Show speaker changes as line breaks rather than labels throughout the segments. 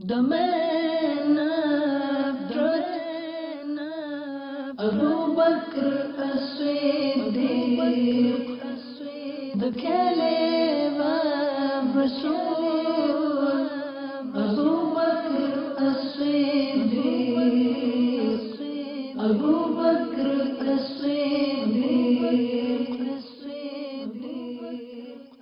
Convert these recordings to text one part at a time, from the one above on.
The man after Abu Bakr as-Siddiq, the Caliph of Rasul. Abu Bakr as-Siddiq, Abu Bakr as-Siddiq.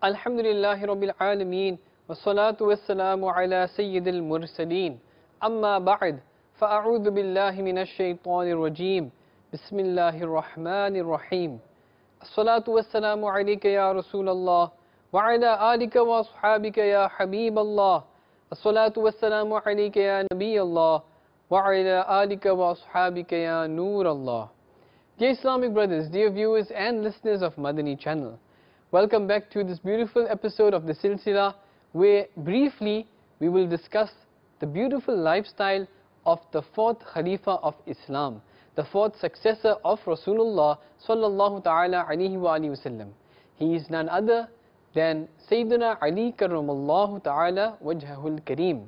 Alhamdulillahi Rabbil Alameen, wassalatu wassalamu ala Sayyidil Mursaleen. Amma ba'd, fa'a'udhu billahi minash shaitanir rajim. Bismillahir Rahmanir Rahim. As-salatu wassalamu alayka ya Rasulallah, wa ala alika wa ashabika ya Habiballah. As-salatu wassalamu alayka ya Nabiyallah, wa ala alika wa ashabika ya Noorallah. Dear Islamic brothers, dear viewers and listeners of Madani channel, welcome back to this beautiful episode of the Silsila, where briefly we will discuss the beautiful lifestyle of the fourth Khalifa of Islam, the fourth successor of Rasulullah sallallahu ta'ala alayhi wa alihi wasallam. He is none other than Sayyidina Ali karramallahu ta'ala wajhahul kareem.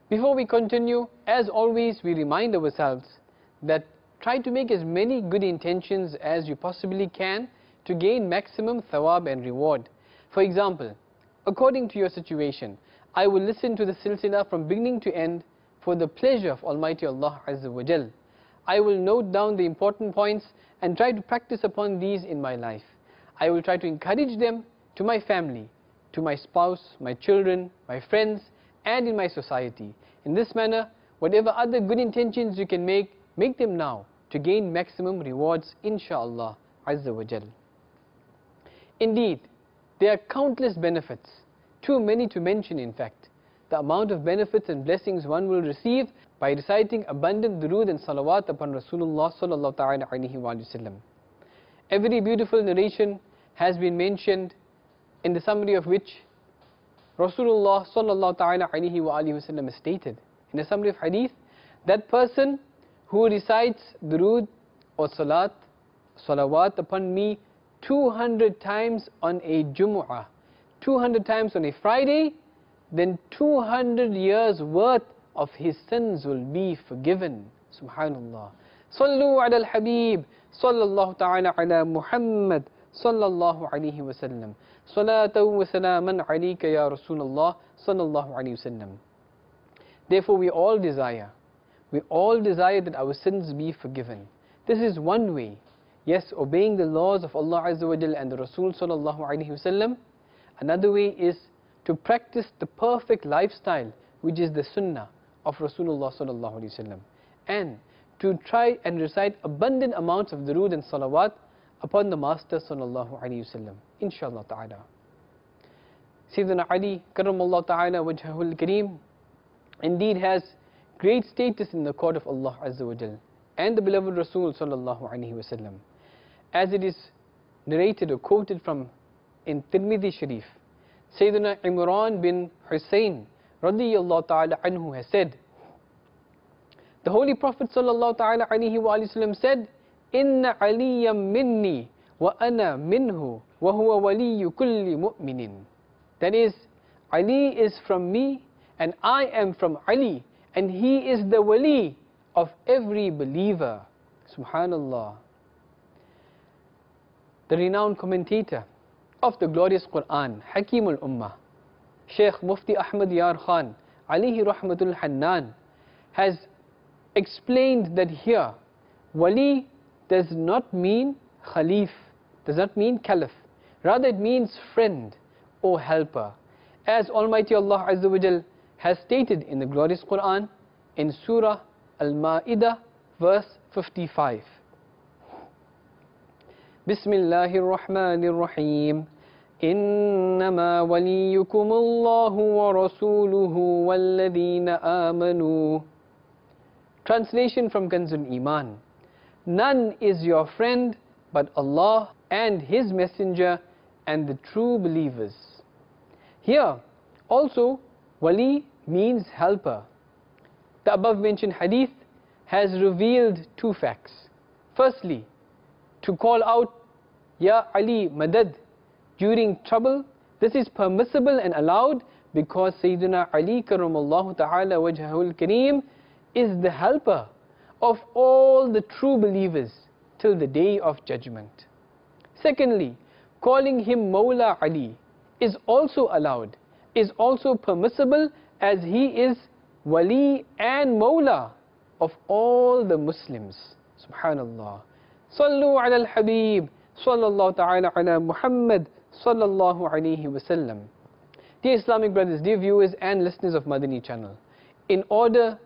Before we continue, as always, we remind ourselves that try to make as many good intentions as you possibly can to gain maximum thawab and reward. For example, according to your situation, I will listen to the silsila from beginning to end for the pleasure of Almighty Allah Azza wa Jal. I will note down the important points and try to practice upon these in my life. I will try to encourage them to my family, to my spouse, my children, my friends, and in my society. In this manner, whatever other good intentions you can make them now to gain maximum rewards, inshaAllah Azza wa Jal. Indeed, there are countless benefits, too many to mention in fact, the amount of benefits and blessings one will receive by reciting abundant durood and salawat upon Rasulullah sallallahu ta'ala alayhi wa sallam. Every beautiful narration has been mentioned, in the summary of which Rasulullah sallallahu ta'ala alayhi wa sallam has stated, in a summary of hadith, that person who recites durood or salawat upon me 200 times on a Jumu'ah, 200 times on a Friday, then 200 years worth of his sins will be forgiven. Subhanallah. Sallu ala al-Habib, sallallahu ta'ala ala Muhammad, sallallahu alayhi wa sallam. Salatu wa salaman alayka ya Rasulullah, sallallahu alayhi wa sallam. Therefore we all desire that our sins be forgiven. This is one way. Yes, obeying the laws of Allah Azza wa Jal and the Rasul sallallahu alayhi wa sallam. Another way is to practice the perfect lifestyle, which is the sunnah of Rasulullah sallallahu alayhi wa sallam, and to try and recite abundant amounts of durood and salawat upon the Master sallallahu alayhi wa sallam, inshaAllah ta'ala. Sayyidina Ali karramallahu ta'ala wajhahul kareem indeed has great status in the court of Allah Azza wa Jal and the beloved Rasul sallallahu alayhi wa sallam. As it is narrated or quoted from in Tirmidhi Sharif, Sayyidina Imran bin Hussain radiyallahu ta'ala anhu has said, the Holy Prophet sallallahu ta'ala alayhi wa sallam said, Inna aliyam minni wa ana minhu wa huwa waliyu kulli mu'minin. That is, Ali is from me and I am from Ali, and he is the wali of every believer. Subhanallah. The renowned commentator of the glorious Quran, Hakim al-Ummah, Shaykh Mufti Ahmad Yar Khan, alayhi rahmatul Hannan, has explained that here, wali does not mean khalif, does not mean caliph, rather it means friend or helper, as Almighty Allah Azza wa Jal has stated in the glorious Quran in Surah Al-Ma'idah verse 55. Bismillahir Rahmanir Rahim. إنما وليكم الله ورسوله والذين آمنوا. Translation from Kanzul Iman. None is your friend but Allah and His Messenger and the true believers. Here also wali means helper. The above mentioned hadith has revealed two facts. Firstly, to call out Ya Ali Madad during trouble, this is permissible and allowed because Sayyidina Ali karamallahu ta'ala wajhahul kareem is the helper of all the true believers till the day of judgment. Secondly, calling him Mawla Ali is also allowed, is also permissible, as he is Wali and Mawla of all the Muslims. Subhanallah. Sallu ala al-Habib, sallallahu ta'ala ala Muhammad, sallallahu alayhi wa sallam. Dear Islamic brothers, dear viewers and listeners of Madani channel, in order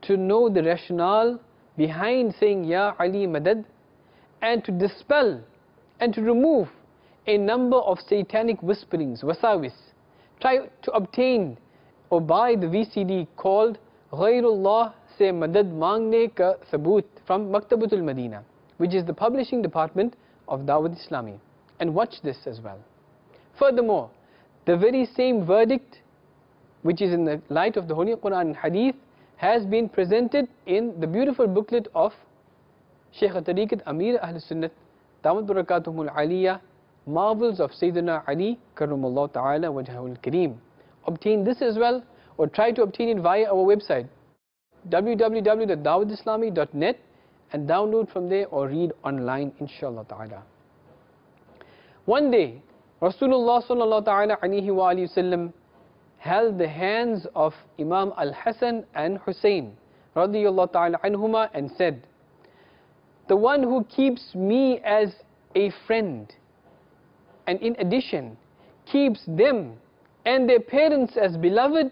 to know the rationale behind saying Ya Ali Madad, and to dispel and to remove a number of satanic whisperings, wasawis, try to obtain or buy the VCD called Ghairullah Se Madad Mangne Ka Sabut from Maktabatul Madina, which is the publishing department of Dawat Islami, and watch this as well. Furthermore, the very same verdict, which is in the light of the Holy Quran and Hadith, has been presented in the beautiful booklet of Shaykh Tariqat Amir Ahl Sunnat Damat Barakatuhumul Aliyah, Marvels of Sayyidina Ali Karamallahu Ta'ala Wajhahul Kareem. Obtain this as well, or try to obtain it via our website www.dawatislami.net, and download from there or read online, inshallah ta'ala. One day, Rasulullah sallallahu ta'ala alayhi wa sallam held the hands of Imam Al-Hasan and Hussein radiyallahu ta'ala anhuma and said, "The one who keeps me as a friend, and in addition keeps them and their parents as beloved,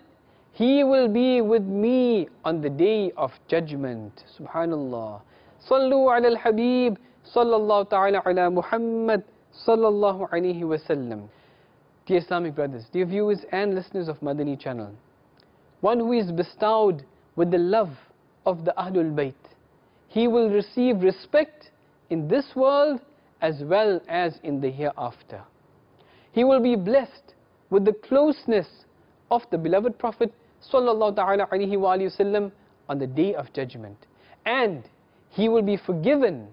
he will be with me on the day of judgment." Subhanallah. Sallu ala al-Habib, sallallahu ta'ala ala Muhammad, sallallahu alayhi wa sallam. Dear Islamic brothers, dear viewers and listeners of Madani channel, one who is bestowed with the love of the Ahlul Bayt, he will receive respect in this world as well as in the hereafter. He will be blessed with the closeness of the beloved Prophet sallallahu ta'ala alayhi wa sallam on the day of judgment, and he will be forgiven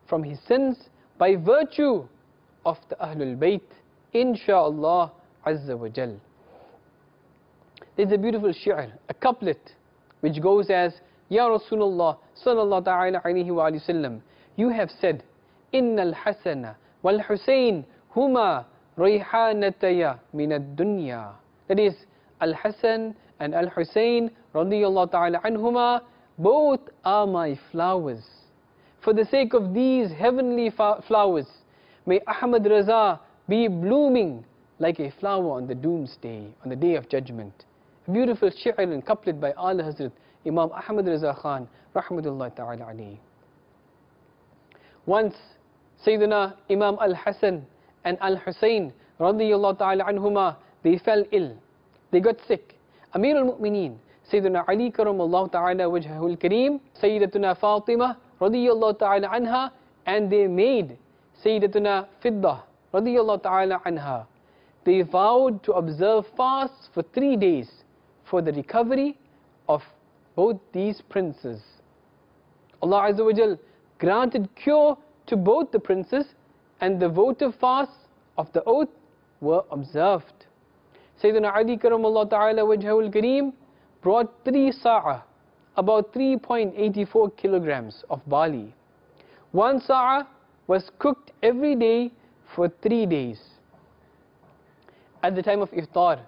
from his sins by virtue of the Ahlul Bayt, insha'Allah Azza wa Jal. There's a beautiful shi'r, a couplet, which goes as, Ya Rasulullah sallallahu ta'ala alayhi wa sallam, you have said, Inna al-Hasana wal-Husayn huma rayhanataya min ad-dunya. That is, Al-Hasan and Al-Husayn radiyallahu ta'ala anhuma, both are my flowers. For the sake of these heavenly flowers, may Ahmad Raza be blooming like a flower on the doomsday, on the day of judgment. A beautiful shi'r and couplet by Ala Hazrat Imam Ahmad Raza Khan rahmatullahi ta'ala alayhi. Once Sayyidina Imam Al-Hasan and Al-Husayn radiyallahu ta'ala anhuma, they fell ill, they got sick. Amir al-Mu'mineen Sayyidina Ali karamallahu ta'ala wajhahul kareem, Sayyidatuna Fatima radiyallahu ta'ala anha, and their maid Sayyidatuna Fiddah radiyallahu ta'ala anha, they vowed to observe fasts for 3 days for the recovery of both these princes. Allah Azza wa Jal granted cure to both the princes, and the votive fasts of the oath were observed. Sayyidina Ali karamallahu ta'ala wajhahul kareem brought 3 sa'ah, about 3.84 kilograms of barley. 1 sa'ah was cooked every day for 3 days. At the time of iftar,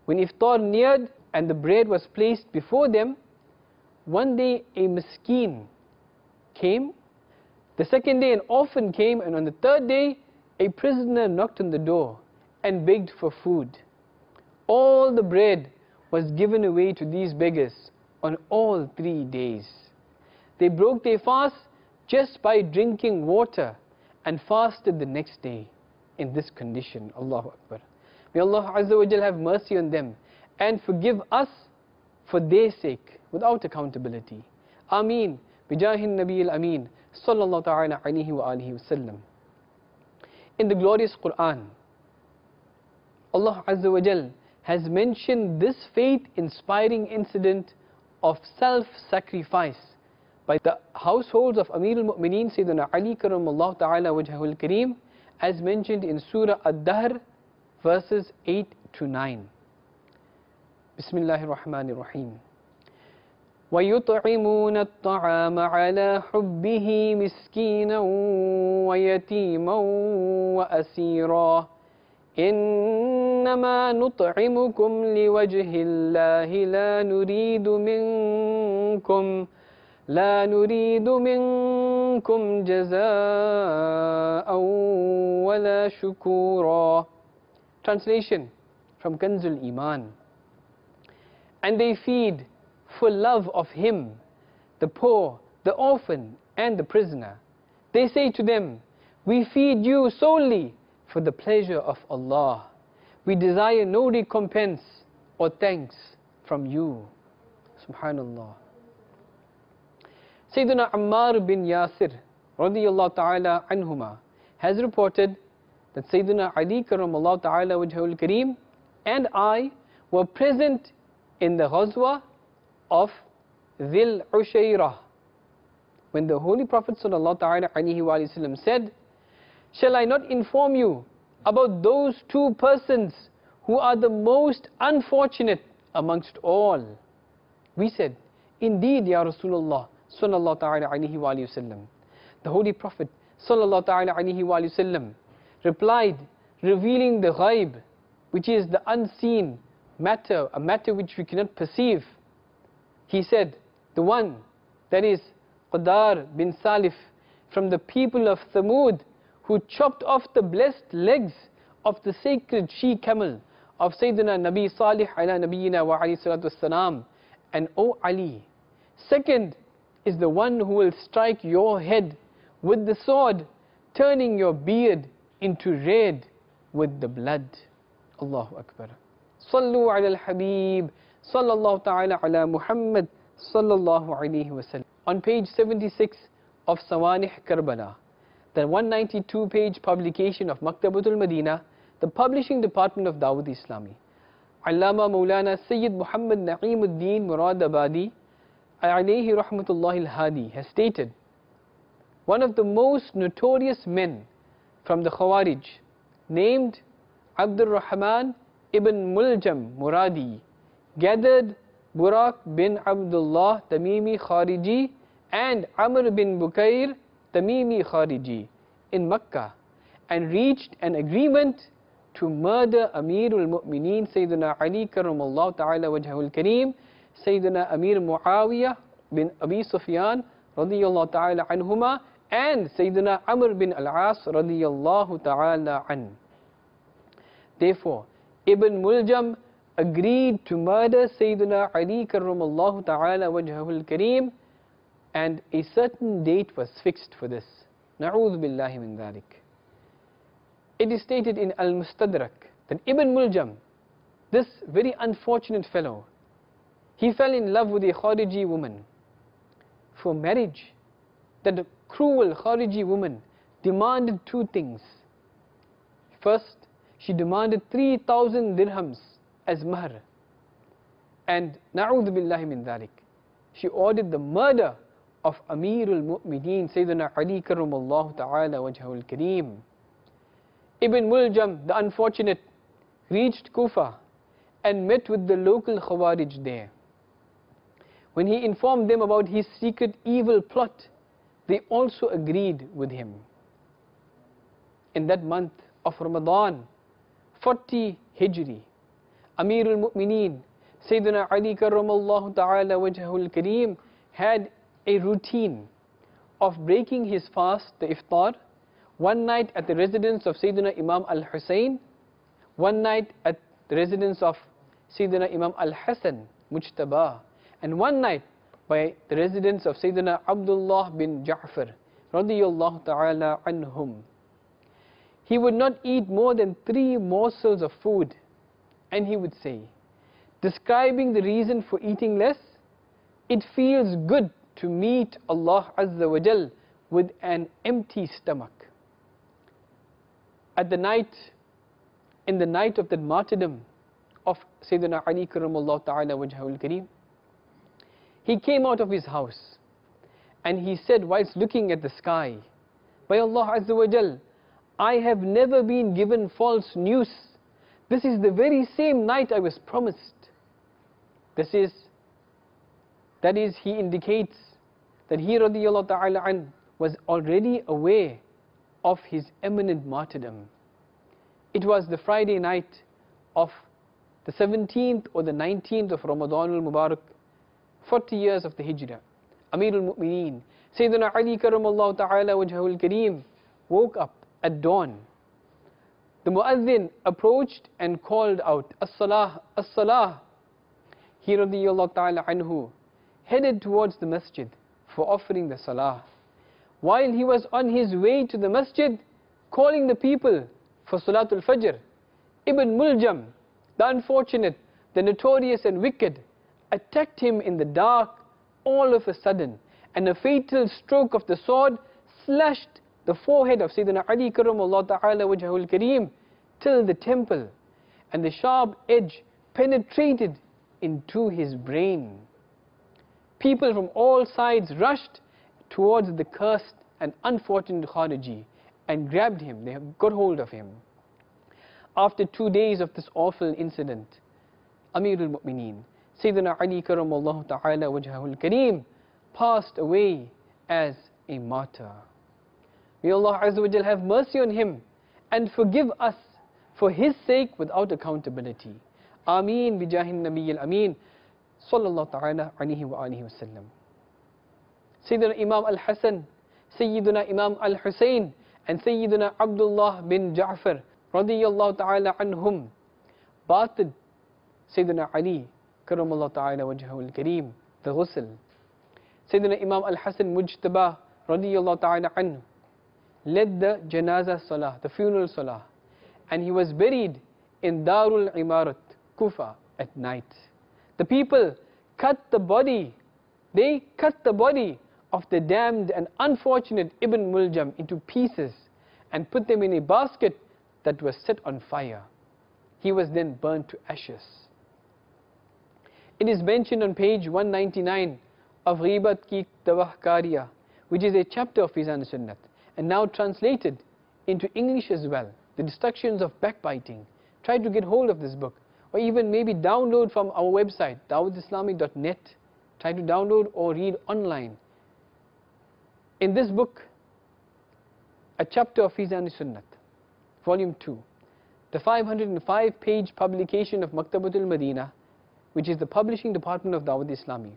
when iftar neared and the bread was placed before them, one day a miskeen came, the second day an orphan came, and on the third day a prisoner knocked on the door and begged for food. All the bread was given away to these beggars on all 3 days. They broke their fast just by drinking water and fasted the next day in this condition. Allahu Akbar. May Allah Azza wa Jal have mercy on them and forgive us for their sake without accountability. Ameen. Bijahin Nabi al-Ameen sallallahu ta'ala alayhi wa alihi wa sallam. In the glorious Quran, Allah Azza wa Jal has mentioned this faith-inspiring incident of self-sacrifice by the households of Amir al-Mu'mineen Sayyidina Ali karamallahu ta'ala wajhahul kareem, as mentioned in Surah Ad-Dahr verses 8 to 9. Bismillahir Rahmanir Rahim. وَيُطْعِمُونَ الطَّعَامَ عَلَى حُبِّهِ مِسْكِينًا وَيَتِيمًا وَأَسِيرًا إِنَّمَا نُطْعِمُكُمْ لِوَجْهِ اللَّهِ لا نريد منكم جزاء ولا شكورا. Translation from Kanzul Iman. And they feed for love of him, the poor, the orphan, and the prisoner. They say to them, we feed you solely for the pleasure of Allah. We desire no recompense or thanks from you. Subhanallah. Sayyidina Ammar bin Yasir radiyallahu ta'ala anhuma has reported that Sayyidina Ali karamallahu ta'ala wajhul kareem and I were present in the Ghazwa of Dhil Ushayrah, when the Holy Prophet sallallahu ta'ala alayhi wa sallam said, shall I not inform you about those two persons who are the most unfortunate amongst all? We said, indeed, Ya Rasulullah sallallahu ta'ala alayhi wa sallam. The Holy Prophet sallallahu ta'ala alayhi wa sallam replied, revealing the ghaib, which is the unseen matter, a matter which we cannot perceive. He said, the one, that is Qadar bin Salif, from the people of Thamud, who chopped off the blessed legs of the sacred she-camel of Sayyidina Nabi Salih ala Nabiyyina wa alayhi salatu wassalam. And O Ali, second is the one who will strike your head with the sword, turning your beard into red with the blood. Allahu Akbar. Sallu ala al-Habib, sallallahu ta'ala ala Muhammad, sallallahu alayhi wa sallam. On page 76 of Sawanih Karbala, the 192-page publication of Maktabatul Madinah, the publishing department of Dawud Islami, Allama Maulana Sayyid Muhammad Na'imuddin Muradabadi alayhi rahmatullahi al-Hadi has stated, one of the most notorious men from the Khawarij, named Abdul Rahman ibn Muljam Muradi, gathered Buraq bin Abdullah Tamimi Khariji and Amr bin Bukair Tamimi Khariji in Makkah and reached an agreement to murder Amirul Mu'mineen Sayyidina Ali karamallahu ta'ala wajhahul kareem, Sayyidina Amir Muawiyah bin Abi Sufyan radiyallahu ta'ala anhuma, and Sayyidina Amr bin Al-As radiyallahu ta'ala an. Therefore, Ibn Muljam agreed to murder Sayyidina Ali karamallahu ta'ala wajhahul kareem, and a certain date was fixed for this. Na'udhu billahi min dhalik. It is stated in Al-Mustadrak that Ibn Muljam, this very unfortunate fellow, he fell in love with a Khariji woman. For marriage, that cruel Khariji woman demanded two things. First, she demanded 3,000 dirhams as mahr. And na'udhu billahi min dhalik, she ordered the murder of Amirul Mu'mineen Sayyidina Ali karamallahu ta'ala wajhahul kareem. Ibn Muljam, the unfortunate, reached Kufa and met with the local Khawarij there. When he informed them about his secret evil plot, they also agreed with him. In that month of Ramadan, 40 Hijri, Amirul Mu'mineen Sayyidina Ali karamallahu ta'ala wajhahul kareem had a routine of breaking his fast, the iftar, one night at the residence of Sayyidina Imam Al-Hussein, one night at the residence of Sayyidina Imam Al-Hasan Mujtaba, and one night by the residence of Sayyidina Abdullah bin Ja'far radiyallahu ta'ala anhum. He would not eat more than 3 morsels of food, and he would say, describing the reason for eating less, it feels good to meet Allah Azza wa Jal with an empty stomach. At the night, in the night of the martyrdom of Sayyidina Ali karamallahu ta'ala wajhahul kareem, he came out of his house and he said whilst looking at the sky, by Allah Azza wa Jal, I have never been given false news. This is the very same night I was promised. That is, he indicates that he radiyallahu ta'ala an was already aware of his imminent martyrdom. It was the Friday night of the 17th or the 19th of Ramadan al-Mubarak, 40 years of the Hijrah. Amirul Mu'mineen, Sayyidina Ali karamallahu ta'ala wajhahul kareem, woke up at dawn. The Muazzin approached and called out, As-salah, As-salah. He radiyallahu ta'ala anhu headed towards the masjid for offering the salah. While he was on his way to the masjid, calling the people for Salatul Fajr, Ibn Muljam, the unfortunate, the notorious and wicked, attacked him in the dark all of a sudden, and a fatal stroke of the sword slashed the forehead of Sayyidina Ali karamallahu ta'ala wajhahul kareem till the temple, and the sharp edge penetrated into his brain. People from all sides rushed towards the cursed and unfortunate Khariji and grabbed him. They got hold of him. After 2 days of this awful incident, Amirul Mu'mineen, Sayyidina Ali karamallahu ta'ala wajhahul kareem, passed away as a martyr. May Allah Azza wa Jal have mercy on him and forgive us for his sake without accountability. Ameen bijahin Nabiyyil Ameen sallallahu ta'ala alayhi wa alihi wa sallam. Sayyidina Imam al-Hasan, Sayyidina Imam al-Husayn, and Sayyidina Abdullah bin Ja'far radiyallahu ta'ala anhum bathed Sayyidina Ali karamallahu ta'ala wajhahul kareem the ghusl. Sayyidina Imam al-Hasan Mujtaba radiyallahu ta'ala anhu led the janazah salah, the funeral salah, and he was buried in Darul Imarat, Kufa, at night. The people cut the body of the damned and unfortunate Ibn Muljam into pieces and put them in a basket that was set on fire. He was then burnt to ashes. It is mentioned on page 199 of Ghibat Ki Tawah Kariya, which is a chapter of Mizan Sunnat, and now translated into English as well, the destructions of backbiting. Try to get hold of this book, or even maybe download from our website, dawatislami.net. Try to download or read online. In this book, a chapter of Mizan Sunnat, volume 2, the 505-page publication of Maktabatul Madinah, which is the publishing department of Dawat Islami.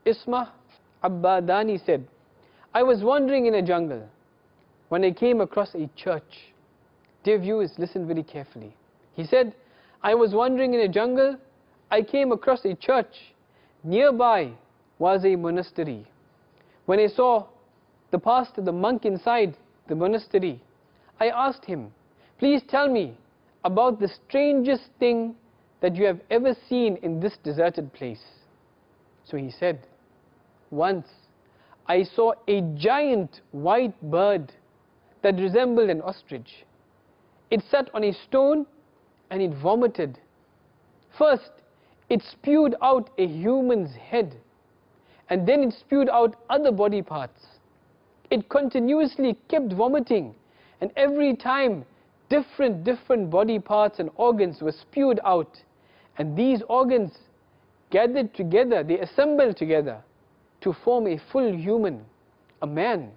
Ismah Abbadani said, I was wandering in a jungle when I came across a church. Dear viewers, listen very carefully. He said, I was wandering in a jungle, I came across a church. Nearby was a monastery. When I saw the pastor, the monk inside the monastery, I asked him, please tell me about the strangest thing that you have ever seen in this deserted place. So he said, once I saw a giant white bird that resembled an ostrich. It sat on a stone and it vomited. First, it spewed out a human's head, and then it spewed out other body parts. It continuously kept vomiting, and every time different body parts and organs were spewed out, and these organs gathered together, they assembled together to form a full human, a man.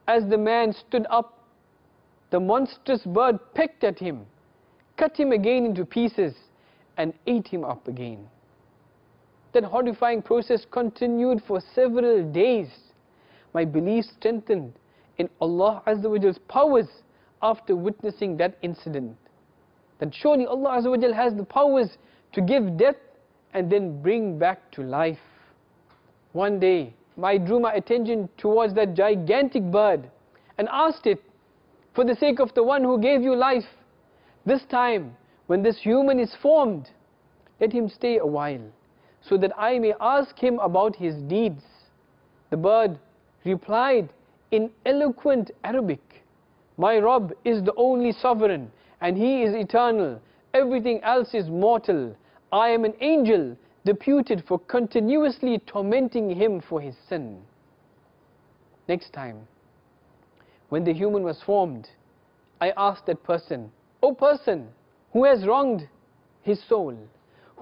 As the man stood up, the monstrous bird pecked at him, cut him again into pieces, and ate him up again. That horrifying process continued for several days. My belief strengthened in Allah Azza wa Jal's powers after witnessing that incident. That surely Allah Azza wa Jal has the powers to give death and then bring back to life. One day, I drew my attention towards that gigantic bird and asked it, for the sake of the one who gave you life, this time when this human is formed, let him stay a while, so that I may ask him about his deeds. The bird replied in eloquent Arabic, my Rabb is the only sovereign, and He is eternal. Everything else is mortal. I am an angel deputed for continuously tormenting him for his sin. Next time, when the human was formed, I asked that person, O person who has wronged his soul,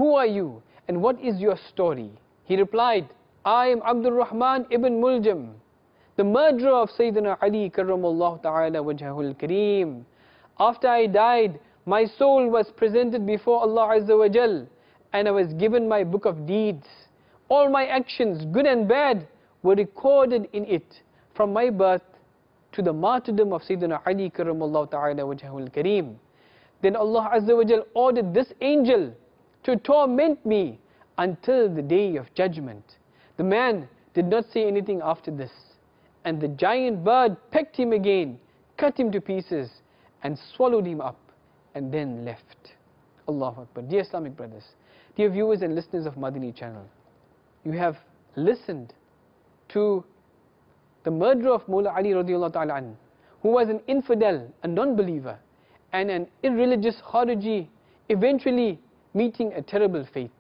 Who are you and what is your story? He replied, I am Abdul Rahman ibn Muljam, the murderer of Sayyidina Ali karramallahu ta'ala wajhahul kareem. After I died, my soul was presented before Allah Azza wa Jal, and I was given my book of deeds. All my actions, good and bad, were recorded in it, from my birth to the martyrdom of Sayyidina Ali karramallahu ta'ala wajhahul kareem. Then Allah Azza wa Jal ordered this angel to torment me until the day of judgment. The man did not say anything after this, and the giant bird pecked him again, cut him to pieces, and swallowed him up, and then left. Allahu Akbar. Dear Islamic brothers, dear viewers and listeners of Madani channel, you have listened to the murderer of Mawla Ali radiallahu ta'ala anhu, who was an infidel, a non-believer, and an irreligious Khariji, eventually meeting a terrible fate.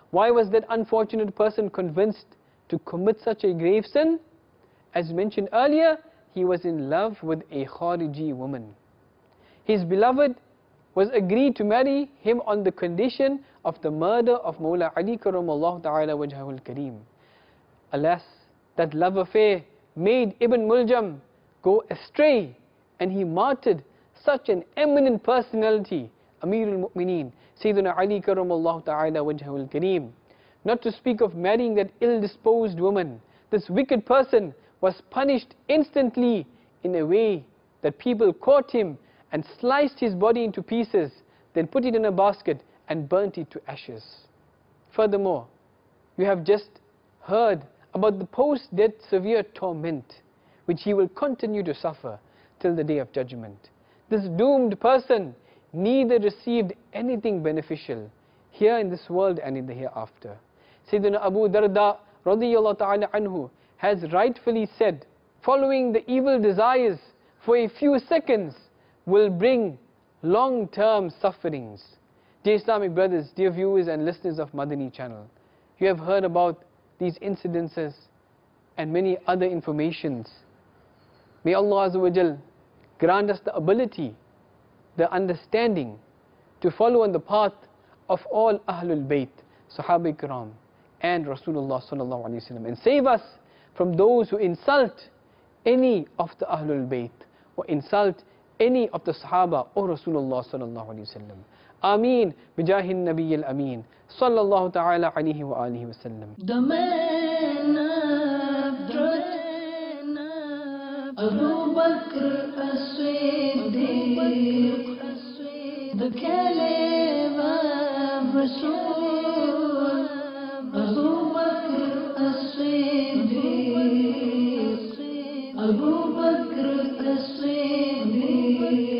Why was that unfortunate person convinced to commit such a grave sin? As mentioned earlier, he was in love with a Khariji woman. His beloved was agreed to marry him on the condition of the murder of Mawla Ali karramallahu ta'ala wajhahul kareem. Alas, that love affair made Ibn Muljam go astray, and he martyred such an eminent personality, Amirul Mu'mineen, Sayyidina Ali karramallahu ta'ala wajhahul kareem. Not to speak of marrying that ill-disposed woman, this wicked person was punished instantly in a way that people caught him and sliced his body into pieces, then put it in a basket and burnt it to ashes. Furthermore, you have just heard about the post-death severe torment which he will continue to suffer till the day of judgment. This doomed person neither received anything beneficial here in this world and in the hereafter. Sayyidina Abu Darda radiyallahu ta'ala anhu has rightfully said, following the evil desires for a few seconds will bring long-term sufferings. Dear Islamic brothers, dear viewers and listeners of Madani channel, you have heard about these incidences and many other informations. May Allah Azza wa Jal grant us the ability, the understanding to follow on the path of all Ahlul Bayt, Sahaba Ikram and Rasulullah Sallallahu Alaihi Wasallam, and save us from those who insult any of the Ahlul Bayt or insult any of the Sahaba or Rasulullah Sallallahu Alaihi Wasallam. Ameen bijahin Nabiyyil Ameen Sallallahu Ta'ala Alaihi wa Alihi Wasallam.
The man of Abu Bakr as-Siddiq, the Caliph of Rasul, Abu Bakr as-Siddiq, Abu Bakr as-Siddiq.